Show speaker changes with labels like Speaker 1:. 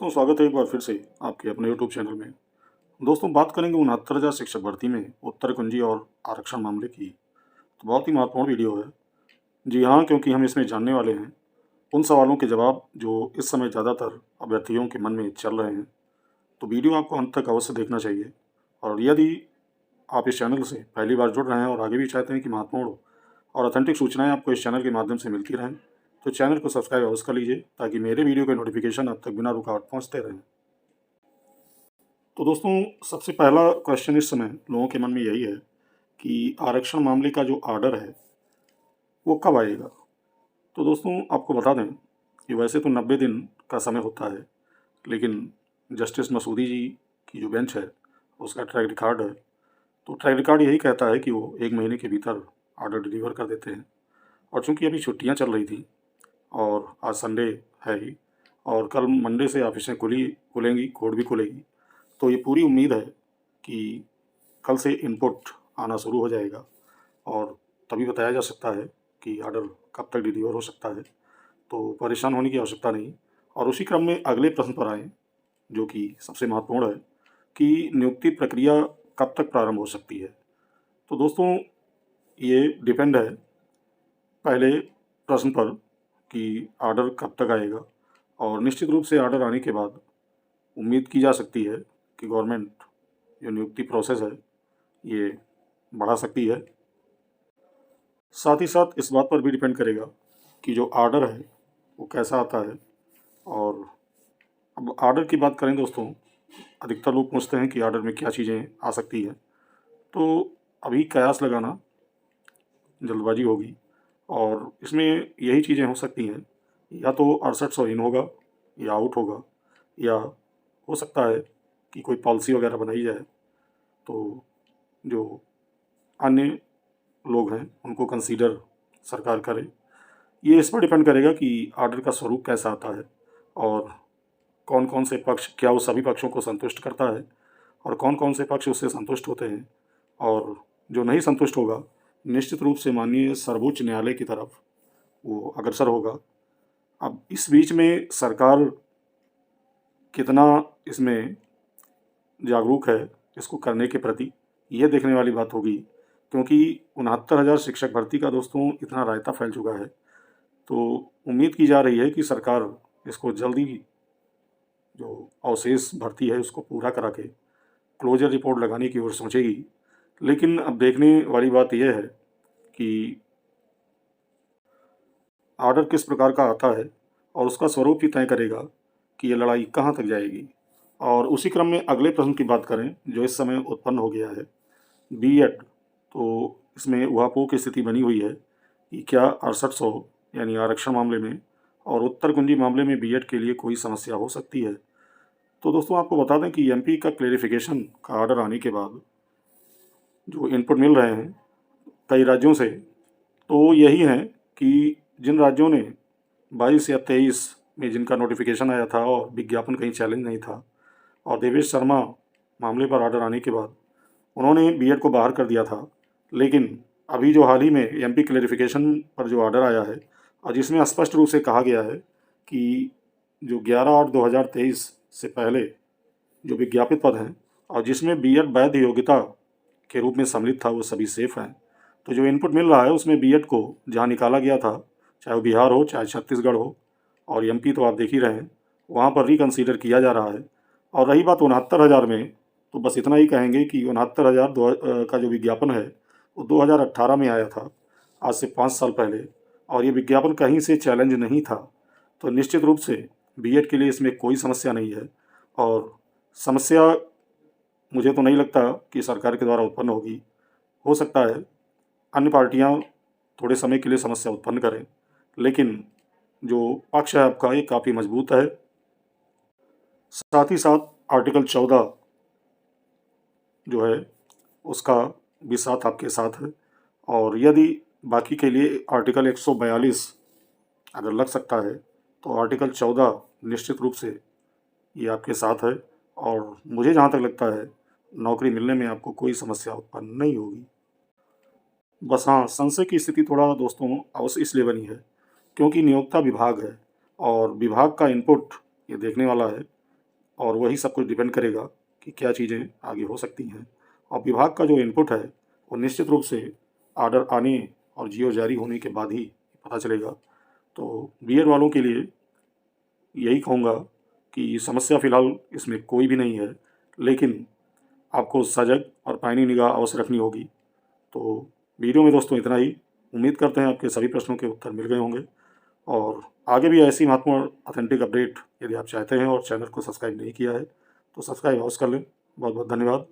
Speaker 1: दोस्तों स्वागत है एक बार फिर से आपके अपने यूट्यूब चैनल में। दोस्तों बात करेंगे 69,000 शिक्षक भर्ती में उत्तर कुंजी और आरक्षण मामले की। तो बहुत ही महत्वपूर्ण वीडियो है। जी हाँ, क्योंकि हम इसमें जानने वाले हैं उन सवालों के जवाब जो इस समय ज़्यादातर अभ्यर्थियों के मन में चल रहे हैं। तो वीडियो आपको अंत तक अवश्य देखना चाहिए। और यदि आप इस चैनल से पहली बार जुड़ रहे हैं और आगे भी चाहते हैं कि महत्वपूर्ण और ऑथेंटिक सूचनाएं आपको इस चैनल के माध्यम से मिलती रहें, तो चैनल को सब्सक्राइब अवश्य कर लीजिए ताकि मेरे वीडियो के नोटिफिकेशन आप तक बिना रुकावट पहुंचते रहें। तो दोस्तों सबसे पहला क्वेश्चन इस समय लोगों के मन में यही है कि आरक्षण मामले का जो ऑर्डर है वो कब आएगा। तो दोस्तों आपको बता दें कि वैसे तो 90 दिन का समय होता है, लेकिन जस्टिस मसूदी जी की जो बेंच है उसका ट्रैक रिकॉर्ड है, तो ट्रैक रिकॉर्ड यही कहता है कि वो 1 महीने के भीतर ऑर्डर डिलीवर कर देते हैं। और चूँकि अभी छुट्टियाँ चल रही थी और आज संडे है ही और कल मंडे से ऑफिसें खुलेंगी, कोर्ट भी खुलेगी, तो ये पूरी उम्मीद है कि कल से इनपुट आना शुरू हो जाएगा और तभी बताया जा सकता है कि ऑर्डर कब तक डिलीवर हो सकता है। तो परेशान होने की आवश्यकता नहीं। और उसी क्रम में अगले प्रश्न पर आएँ, जो कि सबसे महत्वपूर्ण है कि नियुक्ति प्रक्रिया कब तक प्रारंभ हो सकती है। तो दोस्तों ये डिपेंड है पहले प्रश्न पर कि ऑर्डर कब तक आएगा, और निश्चित रूप से ऑर्डर आने के बाद उम्मीद की जा सकती है कि गवर्नमेंट जो नियुक्ति प्रोसेस है ये बढ़ा सकती है। साथ ही साथ इस बात पर भी डिपेंड करेगा कि जो ऑर्डर है वो कैसा आता है। और अब ऑर्डर की बात करें दोस्तों, अधिकतर लोग पूछते हैं कि ऑर्डर में क्या चीज़ें आ सकती हैं। तो अभी कयास लगाना जल्दबाजी होगी और इसमें यही चीज़ें हो सकती हैं, या तो 6800 इन होगा या आउट होगा, या हो सकता है कि कोई पॉलिसी वगैरह बनाई जाए तो जो अन्य लोग हैं उनको कंसीडर सरकार करे। ये इस पर डिपेंड करेगा कि ऑर्डर का स्वरूप कैसा आता है और कौन कौन से पक्ष, क्या वो सभी पक्षों को संतुष्ट करता है और कौन कौन से पक्ष उससे संतुष्ट होते हैं, और जो नहीं संतुष्ट होगा निश्चित रूप से माननीय सर्वोच्च न्यायालय की तरफ वो अग्रसर होगा। अब इस बीच में सरकार कितना इसमें जागरूक है इसको करने के प्रति, ये देखने वाली बात होगी, क्योंकि 69,000 शिक्षक भर्ती का दोस्तों इतना रायता फैल चुका है। तो उम्मीद की जा रही है कि सरकार इसको जल्दी जो अवशेष भर्ती है उसको पूरा करा के क्लोजर रिपोर्ट लगाने की ओर सोचेगी। लेकिन अब देखने वाली बात यह है कि ऑर्डर किस प्रकार का आता है और उसका स्वरूप ही तय करेगा कि ये लड़ाई कहाँ तक जाएगी। और उसी क्रम में अगले प्रश्न की बात करें जो इस समय उत्पन्न हो गया है, बीएड। तो इसमें उहापोह की स्थिति बनी हुई है कि क्या 6800 यानी आरक्षण मामले में और उत्तर कुंजी मामले में बीएड के लिए कोई समस्या हो सकती है। तो दोस्तों आपको बता दें कि एमपी का क्लेरिफिकेशन का ऑर्डर आने के बाद जो इनपुट मिल रहे हैं कई राज्यों से, तो यही है कि जिन राज्यों ने 22 या 23 में जिनका नोटिफिकेशन आया था और विज्ञापन कहीं चैलेंज नहीं था, और देवेश शर्मा मामले पर ऑर्डर आने के बाद उन्होंने बीएड को बाहर कर दिया था। लेकिन अभी जो हाल ही में एमपी क्लेरिफिकेशन पर जो ऑर्डर आया है और जिसमें स्पष्ट रूप से कहा गया है कि जो 11/8/2023 से पहले जो विज्ञापित पद हैं और जिसमें बीएड वैध योग्यता के रूप में सम्मिलित था वो सभी सेफ हैं। तो जो इनपुट मिल रहा है उसमें बीएड को जहाँ निकाला गया था, चाहे वो बिहार हो चाहे छत्तीसगढ़ हो और एमपी, तो आप देख ही रहे हैं वहाँ पर रिकन्सिडर किया जा रहा है। और रही बात 69,000 में, तो बस इतना ही कहेंगे कि 69,000 का जो विज्ञापन है वो 2018 में आया था, आज से 5 साल पहले, और ये विज्ञापन कहीं से चैलेंज नहीं था। तो निश्चित रूप से बीएड के लिए इसमें कोई समस्या नहीं है, और समस्या मुझे तो नहीं लगता कि सरकार के द्वारा उत्पन्न होगी। हो सकता है अन्य पार्टियां थोड़े समय के लिए समस्या उत्पन्न करें, लेकिन जो पक्ष है आपका ये काफ़ी मजबूत है। साथ ही साथ आर्टिकल 14 जो है उसका भी साथ आपके साथ है, और यदि बाकी के लिए आर्टिकल 142 अगर लग सकता है तो आर्टिकल 14 निश्चित रूप से ये आपके साथ है, और मुझे जहाँ तक लगता है नौकरी मिलने में आपको कोई समस्या उत्पन्न नहीं होगी। बस हाँ, संशय की स्थिति थोड़ा दोस्तों अवश्य इसलिए बनी है क्योंकि नियोक्ता विभाग है और विभाग का इनपुट ये देखने वाला है और वही सब कुछ डिपेंड करेगा कि क्या चीज़ें आगे हो सकती हैं। और विभाग का जो इनपुट है वो निश्चित रूप से आर्डर आने और जियो जारी होने के बाद ही पता चलेगा। तो बीएड वालों के लिए यही कहूँगा कि समस्या फ़िलहाल इसमें कोई भी नहीं है, लेकिन आपको सजग और पैनी निगाह अवश्य रखनी होगी। तो वीडियो में दोस्तों इतना ही। उम्मीद करते हैं आपके सभी प्रश्नों के उत्तर मिल गए होंगे और आगे भी ऐसी महत्वपूर्ण ऑथेंटिक अपडेट यदि आप चाहते हैं और चैनल को सब्सक्राइब नहीं किया है तो सब्सक्राइब अवश्य कर लें। बहुत बहुत धन्यवाद।